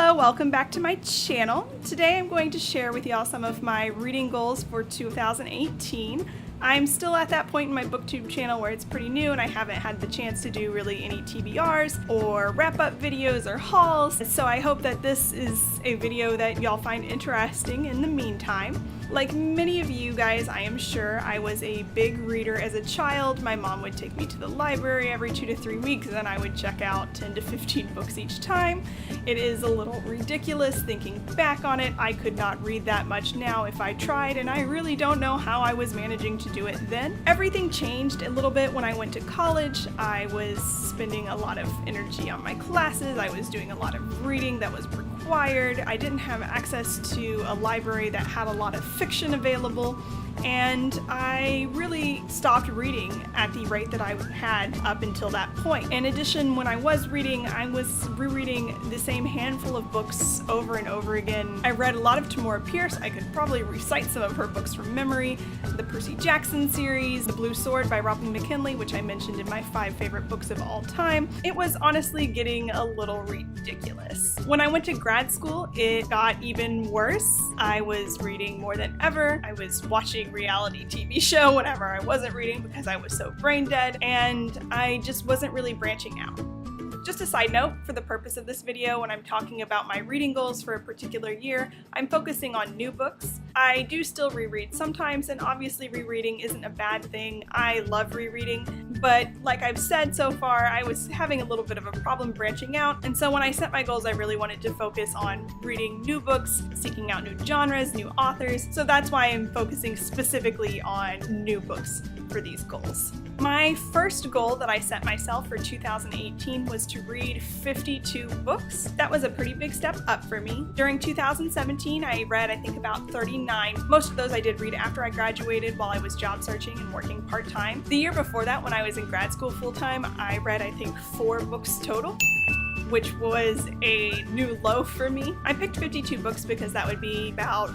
Hello, welcome back to my channel. Today I'm going to share with y'all some of my reading goals for 2018. I'm still at that point in my Booktube channel where it's pretty new and I haven't had the chance to do really any TBRs or wrap-up videos or hauls, so I hope that this is a video that y'all find interesting in the meantime. Like many of you guys, I am sure I was a big reader as a child. My mom would take me to the library every 2 to 3 weeks and I would check out 10 to 15 books each time. It is a little ridiculous thinking back on it. I could not read that much now if I tried, and I really don't know how I was managing to do it then. Everything changed a little bit when I went to college. I was spending a lot of energy on my classes. I was doing a lot of reading that was required. I didn't have access to a library that had a lot of fiction available, and I really stopped reading at the rate that I had up until that point. In addition, when I was reading, I was rereading the same handful of books over and over again. I read a lot of Tamora Pierce. I could probably recite some of her books from memory. The Percy Jackson series, The Blue Sword by Robin McKinley, which I mentioned in my 5 favorite books of all time. It was honestly getting a little ridiculous. When I went to grad school, it got even worse. I was reading more than ever. I was watching reality TV show whenever I wasn't reading because I was so brain dead, and I just wasn't really branching out. Just a side note, for the purpose of this video, when I'm talking about my reading goals for a particular year, I'm focusing on new books. I do still reread sometimes, and obviously rereading isn't a bad thing. I love rereading, but like I've said so far, I was having a little bit of a problem branching out, and so when I set my goals, I really wanted to focus on reading new books, seeking out new genres, new authors, so that's why I'm focusing specifically on new books for these goals. My first goal that I set myself for 2018 was to read 52 books. That was a pretty big step up for me. During 2017, I read I think about 39. Most of those I did read after I graduated while I was job searching and working part-time. The year before that, when I was in grad school full-time, I read I think 4 books total, which was a new low for me. I picked 52 books because that would be about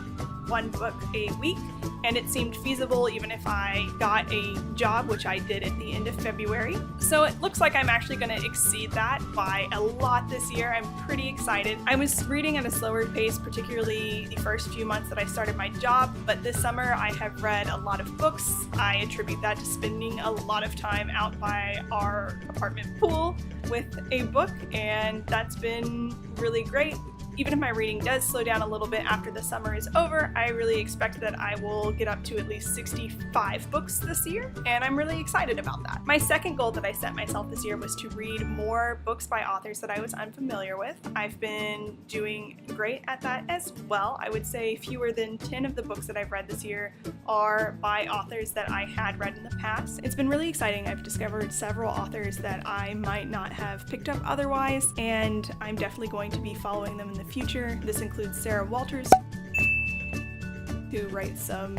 1 book a week, and it seemed feasible even if I got a job, which I did at the end of February. So it looks like I'm actually going to exceed that by a lot this year. I'm pretty excited. I was reading at a slower pace, particularly the first few months that I started my job, but this summer I have read a lot of books. I attribute that to spending a lot of time out by our apartment pool with a book, and that's been really great. Even if my reading does slow down a little bit after the summer is over, I really expect that I will get up to at least 65 books this year, and I'm really excited about that. My second goal that I set myself this year was to read more books by authors that I was unfamiliar with. I've been doing great at that as well. I would say fewer than 10 of the books that I've read this year are by authors that I had read in the past. It's been really exciting. I've discovered several authors that I might not have picked up otherwise, and I'm definitely going to be following them in the future. This includes Sarah Walters, who writes some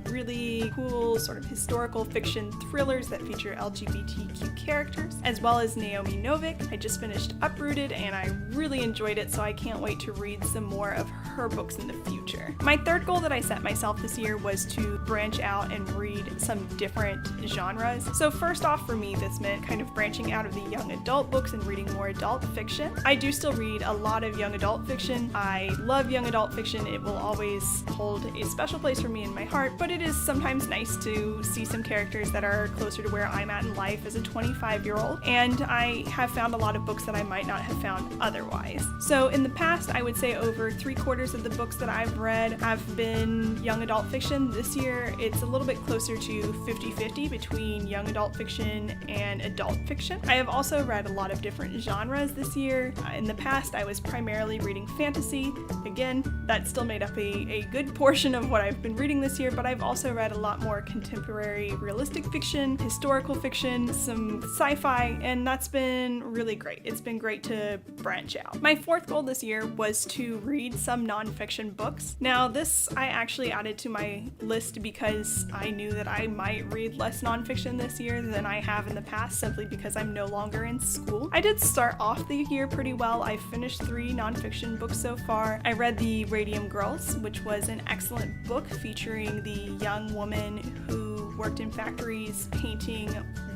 really cool sort of historical fiction thrillers that feature LGBTQ characters, as well as Naomi Novik. I just finished Uprooted and I really enjoyed it, so I can't wait to read some more of her books in the future. My third goal that I set myself this year was to branch out and read some different genres. So first off, for me, this meant kind of branching out of the young adult books and reading more adult fiction. I do still read a lot of young adult fiction. I love young adult fiction. It will always hold a special place for me in my heart, but it is sometimes nice to see some characters that are closer to where I'm at in life as a 25-year-old, and I have found a lot of books that I might not have found otherwise. So in the past, I would say over 3/4 of the books that I've read have been young adult fiction. This year, it's a little bit closer to 50-50 between young adult fiction and adult fiction. I have also read a lot of different genres this year. In the past, I was primarily reading fantasy. Again, that still made up a good portion of what I've been reading this year, but I've also read a lot more contemporary realistic fiction, historical fiction, some sci-fi, and that's been really great. It's been great to branch out. My fourth goal this year was to read some nonfiction books. Now this I actually added to my list because I knew that I might read less nonfiction this year than I have in the past, simply because I'm no longer in school. I did start off the year pretty well. I finished 3 nonfiction books so far. I read The Radium Girls, which was an excellent book featuring the young woman who worked in factories painting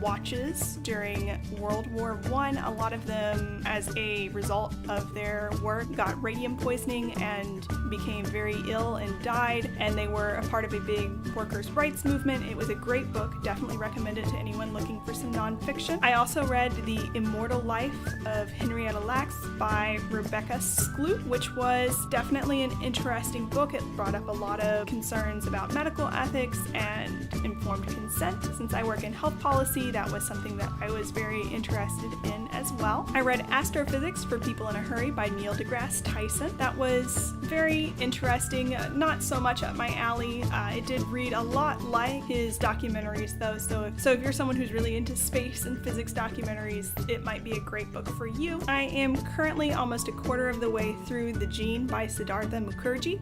watches during World War I. A lot of them, as a result of their work, got radium poisoning and became very ill and died, and they were a part of a big workers' rights movement. It was a great book, definitely recommend it to anyone looking for some nonfiction. I also read The Immortal Life of Henrietta Lacks by Rebecca Skloot, which was definitely an interesting book. It brought up a lot of concerns about medical ethics and informed consent. Since I work in health policy, that was something that I was very interested in as well. I read Astrophysics for People in a Hurry by Neil deGrasse Tyson. That was very interesting, not so much up my alley. It did read a lot like his documentaries though, so if you're someone who's really into space and physics documentaries, it might be a great book for you. I am currently almost a quarter of the way through The Gene by Siddhartha Mukherjee.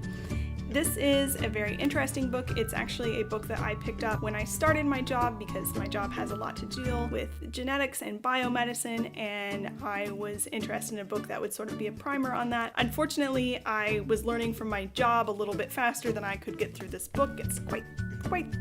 This is a very interesting book. It's actually a book that I picked up when I started my job because my job has a lot to deal with genetics and biomedicine, and I was interested in a book that would sort of be a primer on that. Unfortunately, I was learning from my job a little bit faster than I could get through this book. It's quite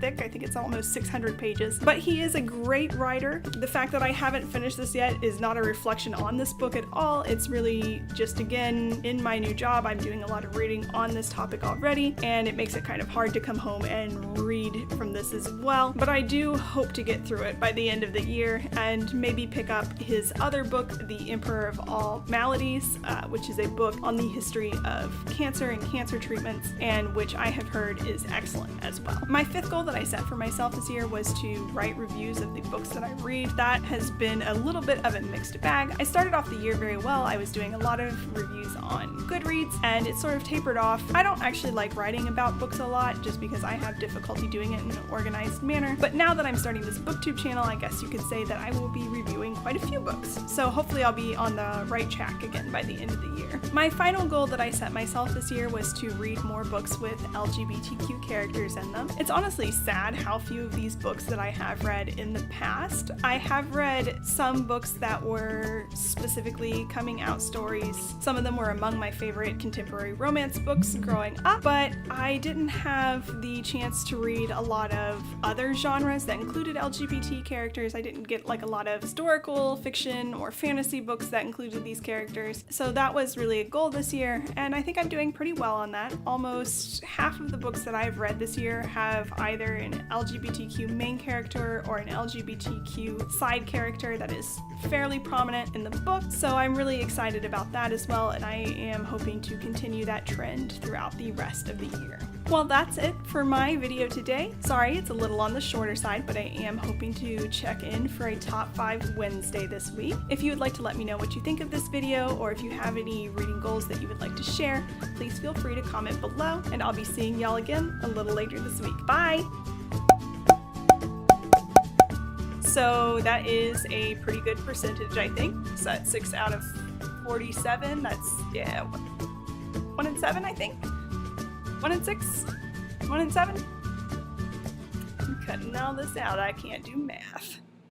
thick. I think it's almost 600 pages, but he is a great writer. The fact that I haven't finished this yet is not a reflection on this book at all. It's really just, again, in my new job, I'm doing a lot of reading on this topic already, and it makes it kind of hard to come home and read from this as well. But I do hope to get through it by the end of the year and maybe pick up his other book, The Emperor of All Maladies, which is a book on the history of cancer and cancer treatments, and which I have heard is excellent as well. My fifth goal that I set for myself this year was to write reviews of the books that I read. That has been a little bit of a mixed bag. I started off the year very well. I was doing a lot of reviews on Goodreads, and it sort of tapered off. I don't actually like writing about books a lot just because I have difficulty doing it in an organized manner. But now that I'm starting this Booktube channel, I guess you could say that I will be reviewing quite a few books. So hopefully I'll be on the right track again by the end of the year. My final goal that I set myself this year was to read more books with LGBTQ characters in them. It's honestly sad how few of these books that I have read in the past. I have read some books that were specifically coming out stories. Some of them were among my favorite contemporary romance books growing up, but I didn't have the chance to read a lot of other genres that included LGBT characters. I didn't get like a lot of historical fiction or fantasy books that included these characters. So that was really a goal this year, and I think I'm doing pretty well on that. Almost half of the books that I've read this year have either an LGBTQ main character or an LGBTQ side character that is fairly prominent in the book, so I'm really excited about that as well, and I am hoping to continue that trend throughout the rest of the year. Well, that's it for my video today. Sorry, it's a little on the shorter side, but I am hoping to check in for a Top 5 Wednesday this week. If you would like to let me know what you think of this video, or if you have any reading goals that you would like to share, please feel free to comment below, and I'll be seeing y'all again a little later this week. Bye! So that is a pretty good percentage, I think. So that's 6 out of 47. That's, yeah, 1 in 7, I think. 1 in 6? 1 in 7? I'm cutting all this out. I can't do math.